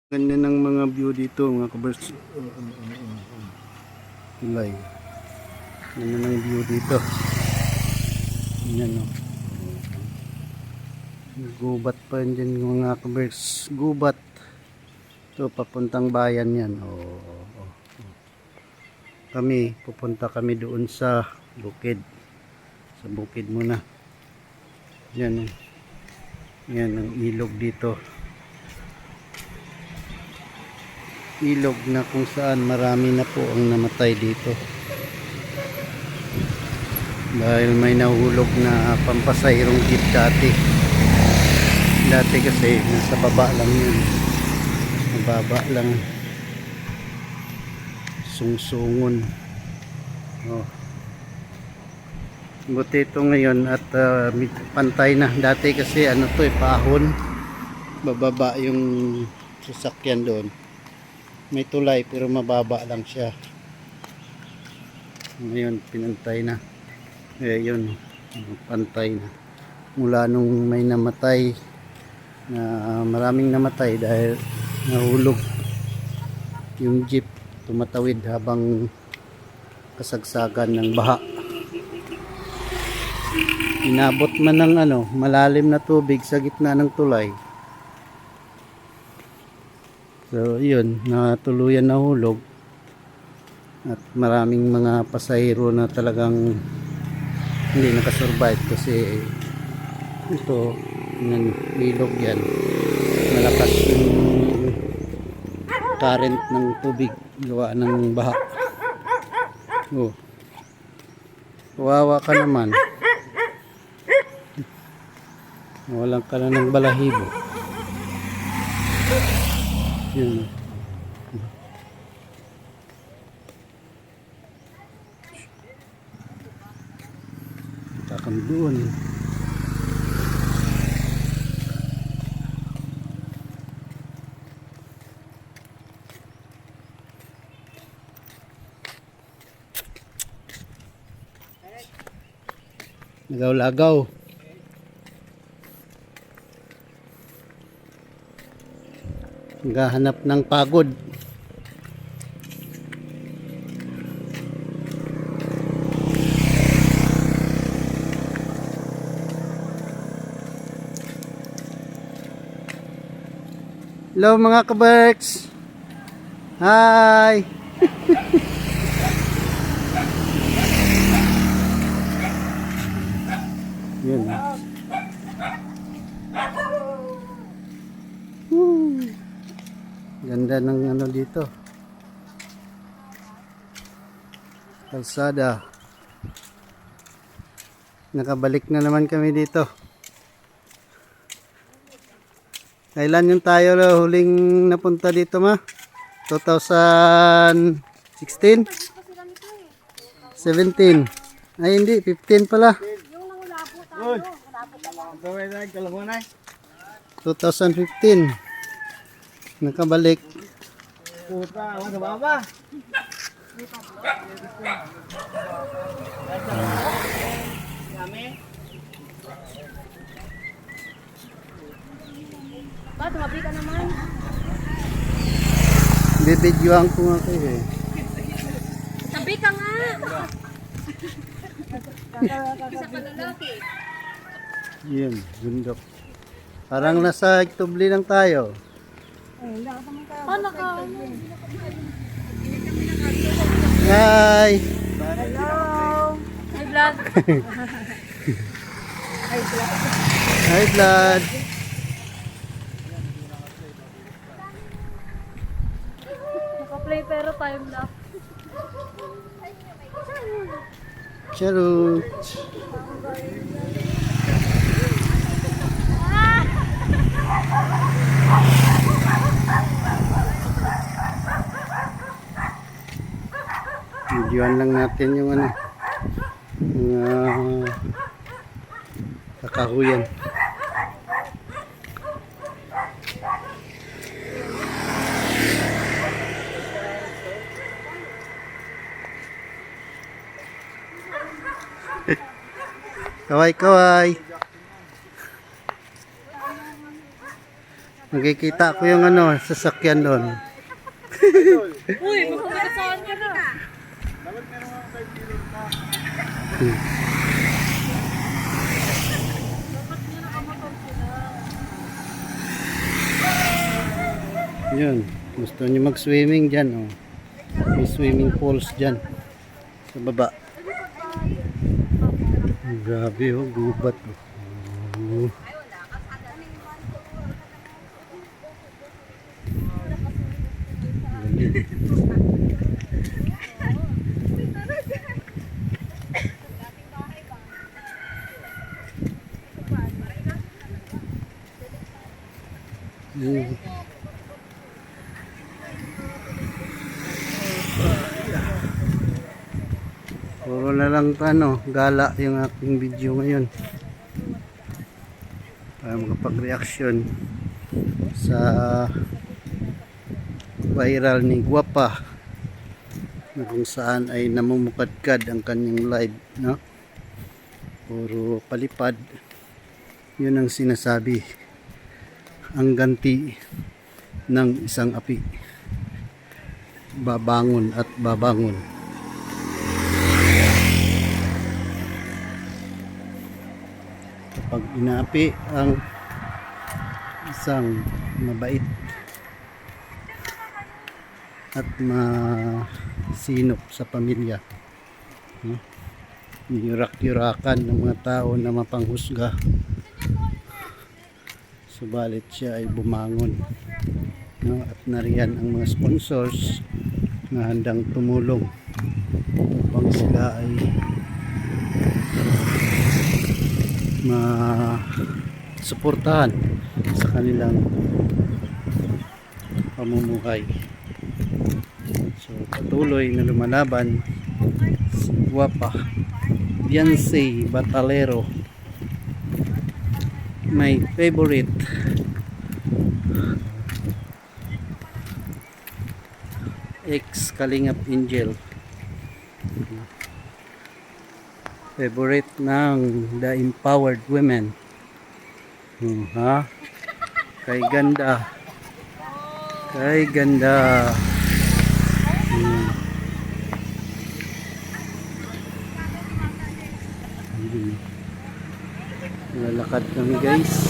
Ganyan ng mga view dito mga kabers. Tulay. Ganyan ang view dito. Yan o. Gubat pa yun dyan mga kabers. Gubat. Ito papuntang bayan yan. Kami, pupunta kami doon sa bukid. Sa bukid muna. Yan o. Yan ang ilog dito. Ilog na kung saan marami na po ang namatay dito dahil may nahulog na pampasayrong jeep dati kasi nasa baba lang yun, mababa lang, sungsungon. Buti ito ngayon at pantay na. Dati kasi ano to pahon, bababa yung sasakyan doon. May tulay pero mababa lang siya. Ngayon pinantay na. Yun, pantay na. Mula nung may namatay na maraming namatay dahil nahulog yung jeep, tumatawid habang kasagsagan ng baha. Inabot man ng malalim na tubig sa gitna ng tulay. So yun, natuluyan na hulog at maraming mga pasahero na talagang hindi nakasurvive kasi ito, ilog yan, malakas yung current ng tubig gawa ng baha. Kawawa ka naman, walang ka na ng balahibo. Yun. Takam doon. Lagaw-lagaw. Naghahanap ng pagod. Hello mga kaberks. Hi. Yun. Ganda ng dito. Kalsada. Nakabalik na naman kami dito. Kailan yung tayo huling napunta dito ma? 2016? 17? Ay hindi, 15 pala. Yung nangulabo tayo. 2015. Nakabalik. Puta, ako sa baba. Ba, tumabi ka naman. Bibidyoan ko nga kayo eh. Tabi ka nga. Isa pa lalaki. Yun, bundok. Parang nasa Iktubli lang tayo. Paano ka? Hi! Hello. Hi, vlog. Hi, Vlad! Naka-play pero time lapse. Charot! Videoan lang natin yung mga kakahuyan. Kaway kaway. Nakikita ko yung ano, sasakyan doon. Uy, magkakasaan ka na. Yun, gusto niyo mag-swimming dyan, oh. May swimming pools dyan sa baba. Grabe, oh, gubat, oh. Galing. Puro na lang ano, gala yung aking video ngayon para makapag-reaction sa viral ni Guapa na kung saan ay namumukadkad ang kanyang live, no? Puro palipad. Yun ang sinasabi, ang ganti ng isang api, babangon at babangon. Kapag inaapi ang isang mabait at masinop sa pamilya, yurak-yurakan ng mga tao na mapanghusga, subalit siya ay bumangon, no? At nariyan ang mga sponsors na handang tumulong upang sila ay masuportahan sa kanilang pamumuhay. So patuloy na lumalaban si Guapa Beyonce Batalero, my favorite ex Kalingap Angel, favorite ng the empowered women. Ha? Kay ganda, kay ganda. Lalakad kami guys,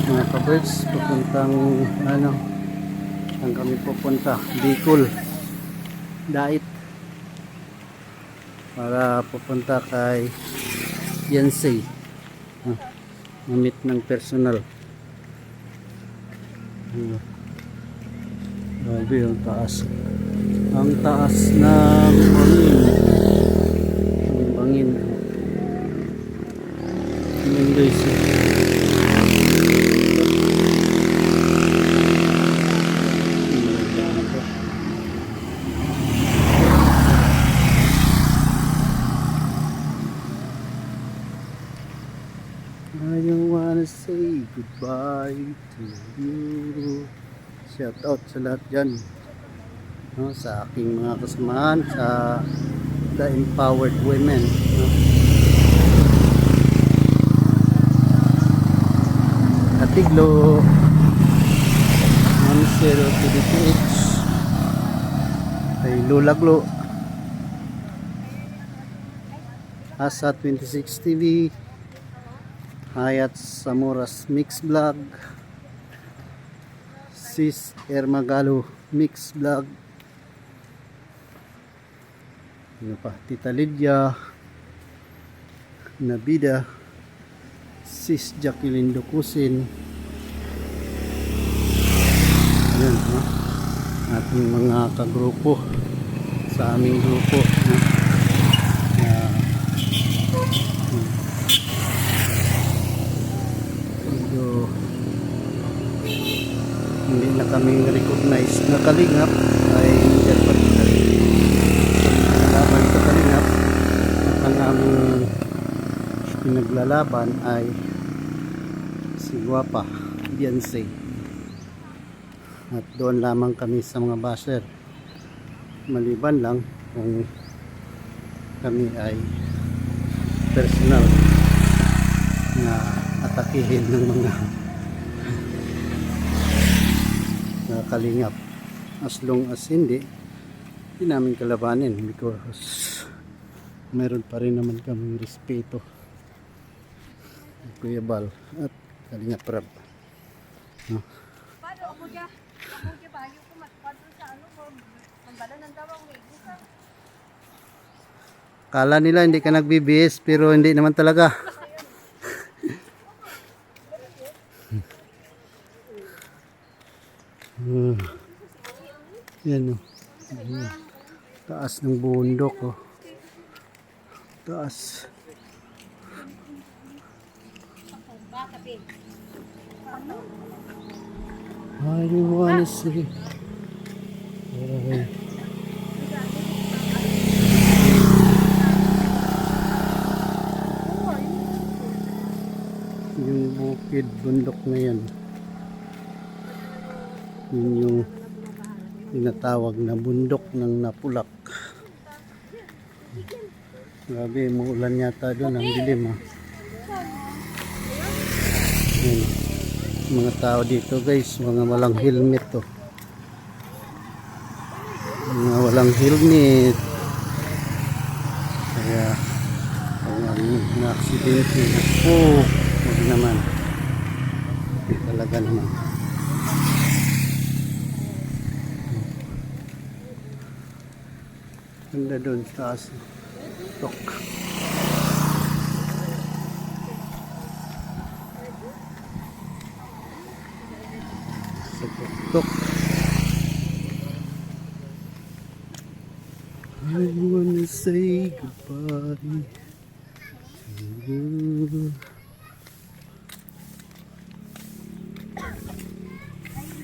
mga kabirds, papuntang ano, saan kami pupunta? Bicol, Dait, para pupunta kay Beyonce, mamit ng personal. Grabe ang taas, ang taas ng bangin, yun guys. I don't wanna say goodbye to you. Shout out sa lahat dyan, no, sa aking mga kasamahan sa the empowered women, no? Atiglo, Mansero TDPH, kay Lulaglo, Asa 26 TV, Hayat Samuras Mix Vlog, Sis Ermagalo Mix Vlog, ano pa, Tita Lydia, Nabida, Sis Jacqueline Dukusin, yan, no? Ating mga kagrupo sa aming grupo, no? Hindi na kaming recognize na Kalingap ay dapat laban sa Kalingap. At ang aming pinaglalaban ay si Guapa Beyonce, at doon lamang kami sa mga basher, maliban lang kung kami ay personal na atakihin ng mga kalingap. As long as hindi namin kalabanin because meron pa rin naman kami respeto. Kuya Bal at Kalingap Rab. No? Kala nila hindi ka nagbibihis pero hindi naman talaga. Yan o. Taas ng bundok o. Taas. I wanna see. Ay. Yung bukid, bundok na yan. Yun yung tinatawag na bundok ng Napulak. Grabe, muulan yata doon. Ang dilim ha. Yan. Mga tao dito guys, mga walang helmet to. Mga walang helmet. Kaya ang na-aksidente na huwag naman. Hindi talaga naman. Ganda doon sa taas. Tok. Sa tok. I wanna say goodbye to you.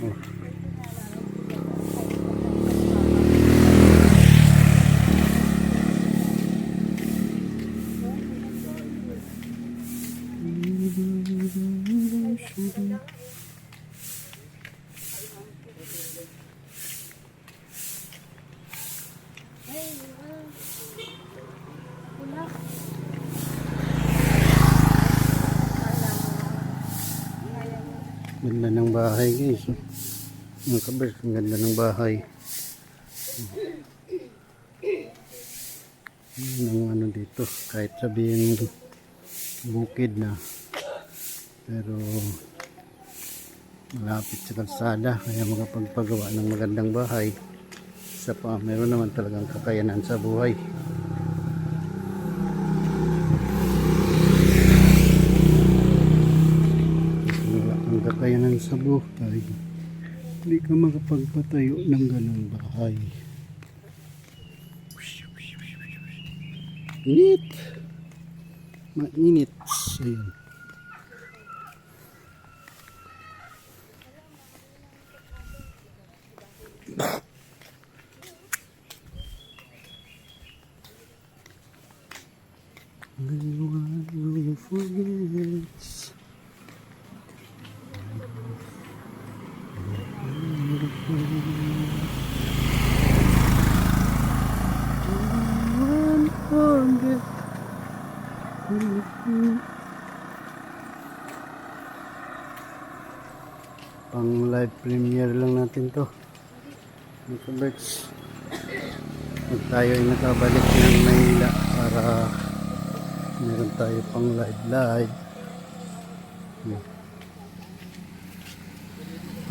Oh. Ganda ng bahay guys. Mga kabers, ang ganda ng bahay. Yun ang ano dito. Kahit sabihin bukid na. Pero malapit sa kalsada. Kaya makapagpagawa ng magandang bahay. Isa pa, meron naman talagang kakayanan sa buhay. Kakayanan sa buhay, hindi ka makapagpatayo ng ganun bahay. Init, mainit. Ayun. I will forget. Pang live premiere lang natin to. Mga birds. Pag tayo ay nakabalik ng Maynila para meron tayo pang live.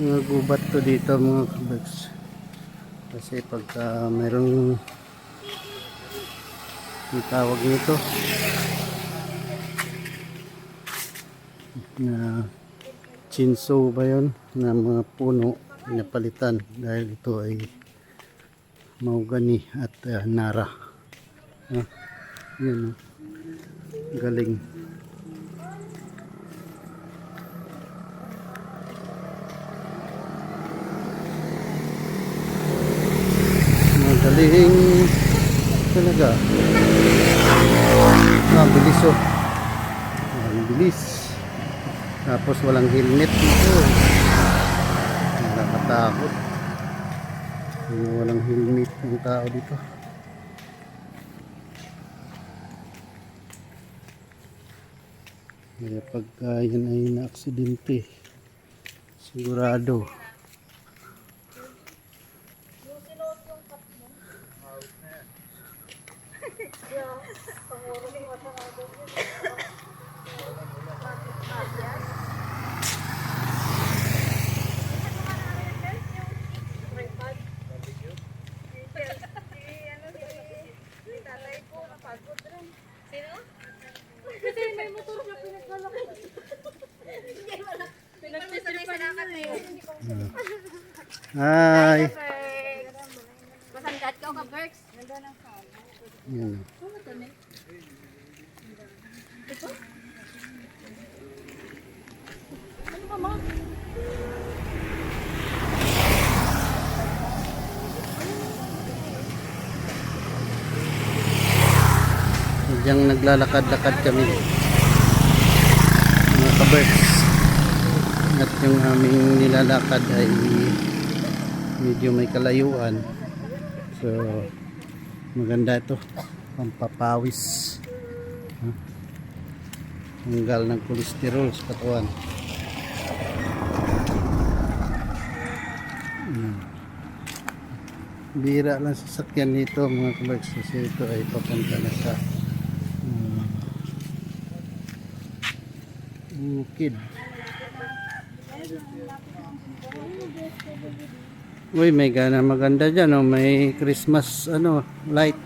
Mga gubat to dito mga birds. Kasi pagka merong tawag nito na chinso ba yun, na mga puno pinapalitan dahil ito ay mahogany at nara. Yun, galing. Magaling talaga. Bilis oh. Ang bilis. Tapos walang helmet dito. Nakakatakot. Walang helmet ng tao dito. Kaya pagka yan ay na-aksidente, sigurado Sino? Kasi may motor siya pinaglalaki. Pinagtitripan na eh. Hi. Masanggat ka o ka, Berks? Ganda ng Yan. Ano ba, ma? Diyan naglalakad-lakad kami. Mga kabirds. At yung aming nilalakad ay medyo may kalayuan. So, maganda ito. Pampapawis. Tanggal ng kolesterol sa katawan. Bira lang sasakyan nito mga kabirds. Kasi ito ay papunta na sa bukid. Uy, may gana maganda dyan, oh. May Christmas light.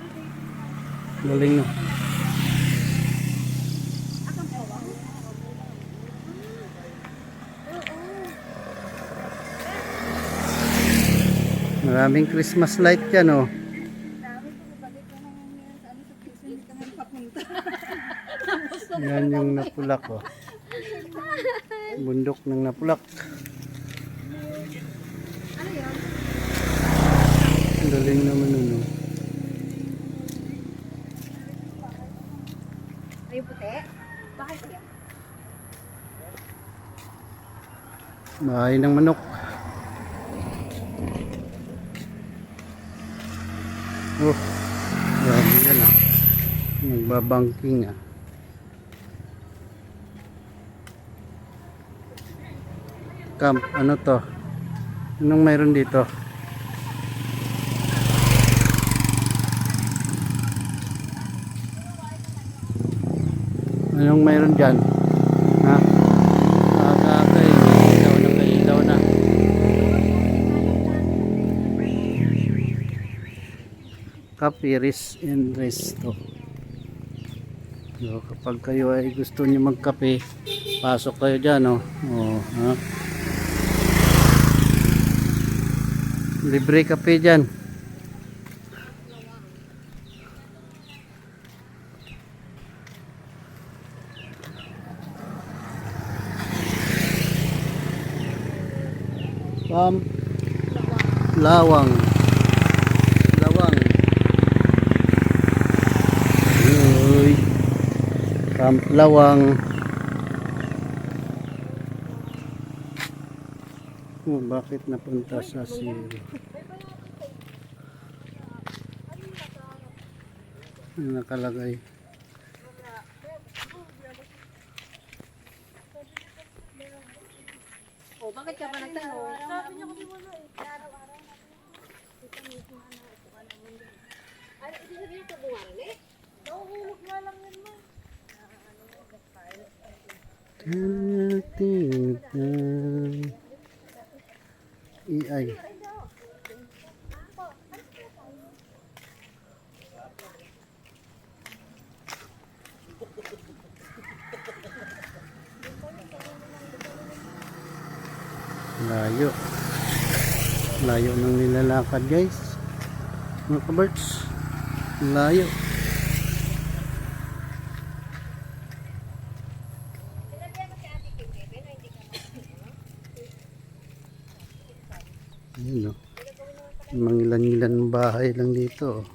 Galing, no. Maraming Christmas light dyan, oh. Yan yung napulak, oh. Bundok ng napulak. Ang galing naman nun, oh. Ay, puti? Bakit yan? Bahay ng manok. Oh, grabe yan, ah. Nagbabangking, ah. Camp, ano to? Anong mayroon dito? Anong mayroon dyan? Ha? Aga-aga eh. Ilaw na. Coffee, rest and resto. So, kapag kayo ay gusto niyo magkape, pasok kayo dyan, oh. Oh, ha? Libre kape dyan. Lawang. Lawang. Uy. Lawang. Oh, bakit napunta sa Siri? Ano nakalagay? Oh, bakit ka ba nagtanong? Sabi niya kasi wala eh. Ano, hindi sabihin sa bungani? Nahuhulog nga lang yan, ma. AI. Layo. Layo ng nilalakad, guys. Mga kabirds. Layo. Ayan, oh. Mangilan-ngilan bahay lang dito, oh.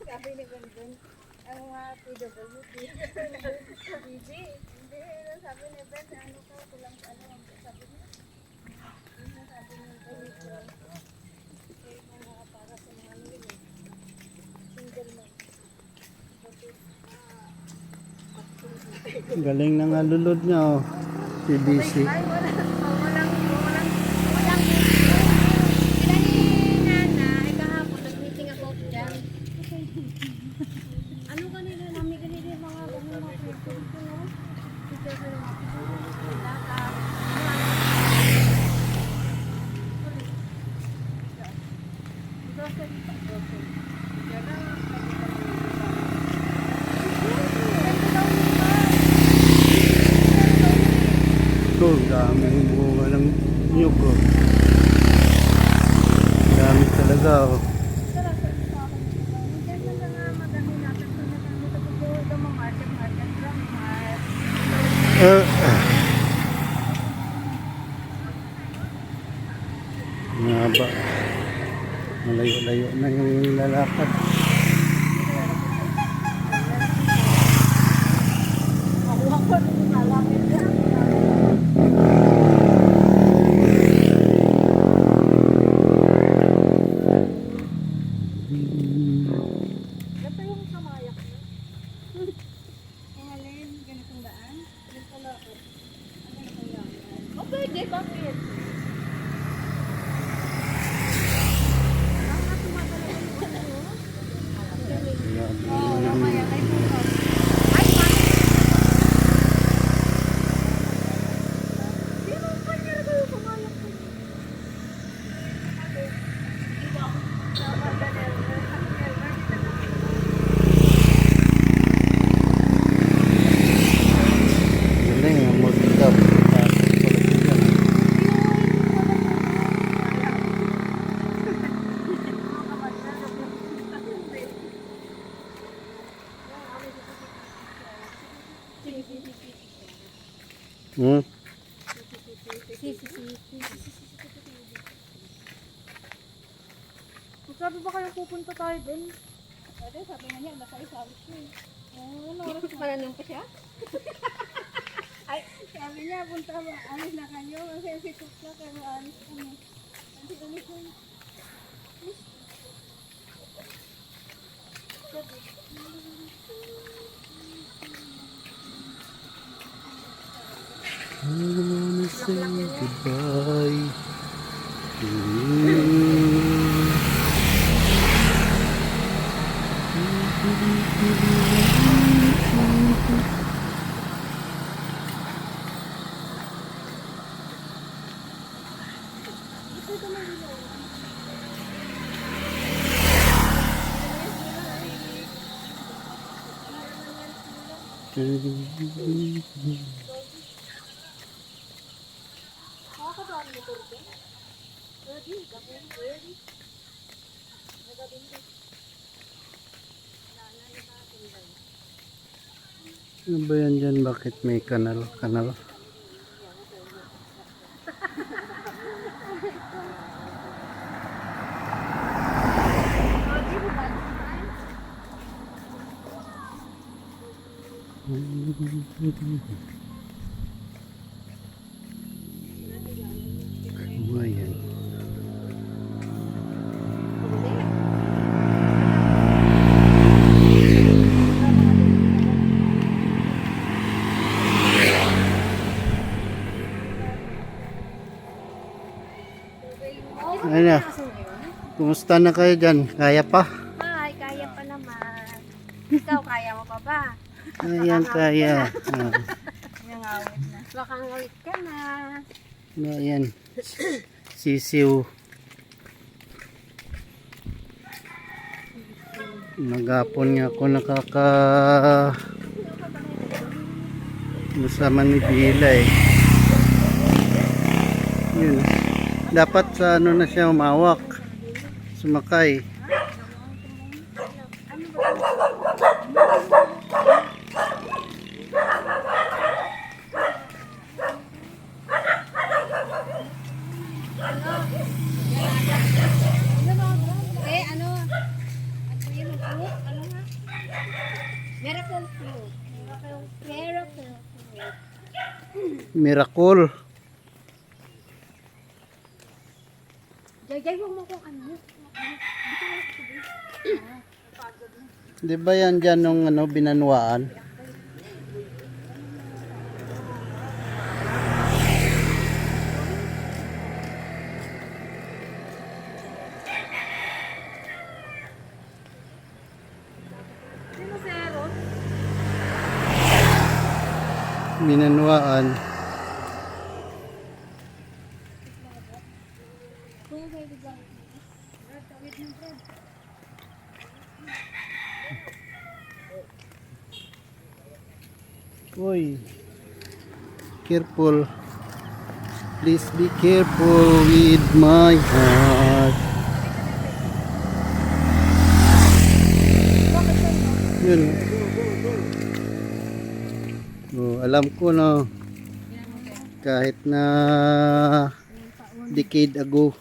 Sabi ni Gandun, ang mga PWD. BG, hindi, sabi ni Ben, ano ka, kulang ano, sabi niya. Ano sabi niya, mga para sa mga nila. Single man. Galing na nga lulod niya, oh. Si DC. Ay, walang. Sila ni Nana, ay kahapon, nag-meeting about dyan. Ito, daming bunga ng nyug. Oh. Dami talaga. Oh. Uh, Mahaba. Malayo-layo na yung lalakad. Ito yung kamayak mo. Ang alin, ganitong daan. Ganito na ako. Ang ganitong daan. O pwede, bakit? Ang natumabala yung ano. Oo, mamaya kay Bukas. Ay, sino pa niya na kayo kamayak ko? Galing ang mag-up. Hmm? Sabi ba kayo pupunta tayo dun? Pwede, sabi nga niya, nasa isawit siya eh. Ano oras pa na pa siya? Ay, sabi niya, punta ba, alis na kayo. Kasi si Tukla, pero alis kami. Kasi alis kami. I wanna say goodbye to you. Nakakadaan mo turbo? Ready, kami, ready. Ano ba yan dyan? Bakit may kanal? Kanal? Ano ba yan? Ano? Kumusta na kayo dyan? Kaya pa? Hi, kaya pa naman. Ikaw, kaya mo pa ba? Ayan, kaya. Ah. Yung awit na. Baka ngawit ka na. Ayan. Sisiw. Magapon nga ako masama ni Bila eh. Yun. Dapat sa ano na siya umawak. Sumakay. Ano? Ano yun? Ano nga? Miracle fruit. Miracle fruit. Miracle. Jay, huwag mo kung ano. Di ba yan dyan nung ano, binanwaan? Sino si Eros? Binanwaan. Uy. Careful. Please be careful with my heart. Yun. Oh, alam ko na kahit na decade ago.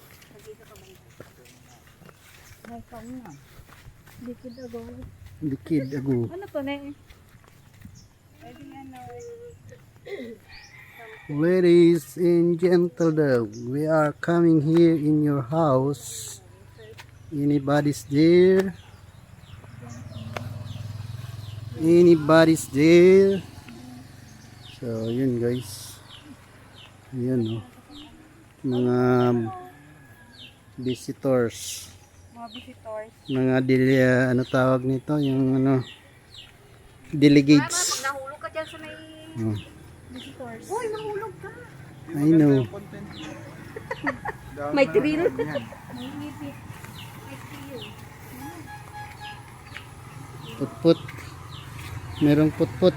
Decade ago. Ano to na eh? Ladies and gentlemen, we are coming here in your house. Anybody's there? Anybody's there? So, yun guys. Ayan, oh. Mga visitors. Mga visitors. Mga ano tawag nito? Yung ano, delegates. Nahulog ka dyan sa may Oh, visitors. Uy, nahulog ka. I know. May thrill. May ngipit. May thrill. Putput. Merong putput.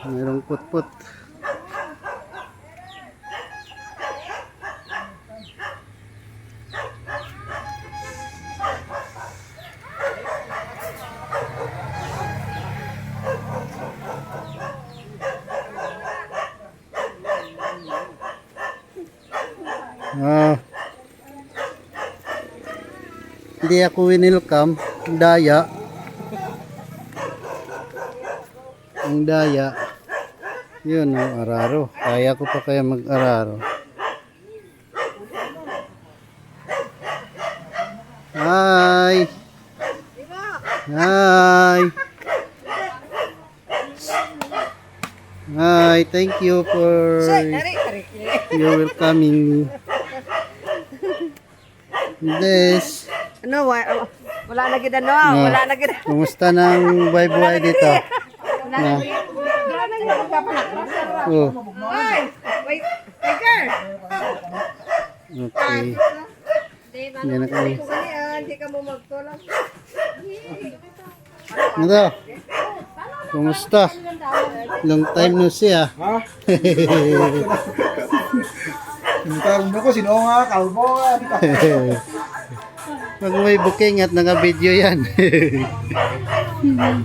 Merong putput. Ah. Hindi ako winilcome. Daya. Ang daya. Yun, ang araro. Kaya ko pa kaya mag-araro. Hi! Hi! Hi! Thank you for your welcoming me. This. Ano, wala na gid ano, wala na gid. Kumusta ng buhay-buhay dito? Wala na gid. Wala na gid magpapanak. Oh, Ay, wait, tiger. okay. Yan na kami. Hindi ka mo magtulog. Ano? Kumusta? Long time no see ah. Ha? Sinutang mo ko, sino nga, kalbo nga. Pag may booking at naka-video yan. Hmm.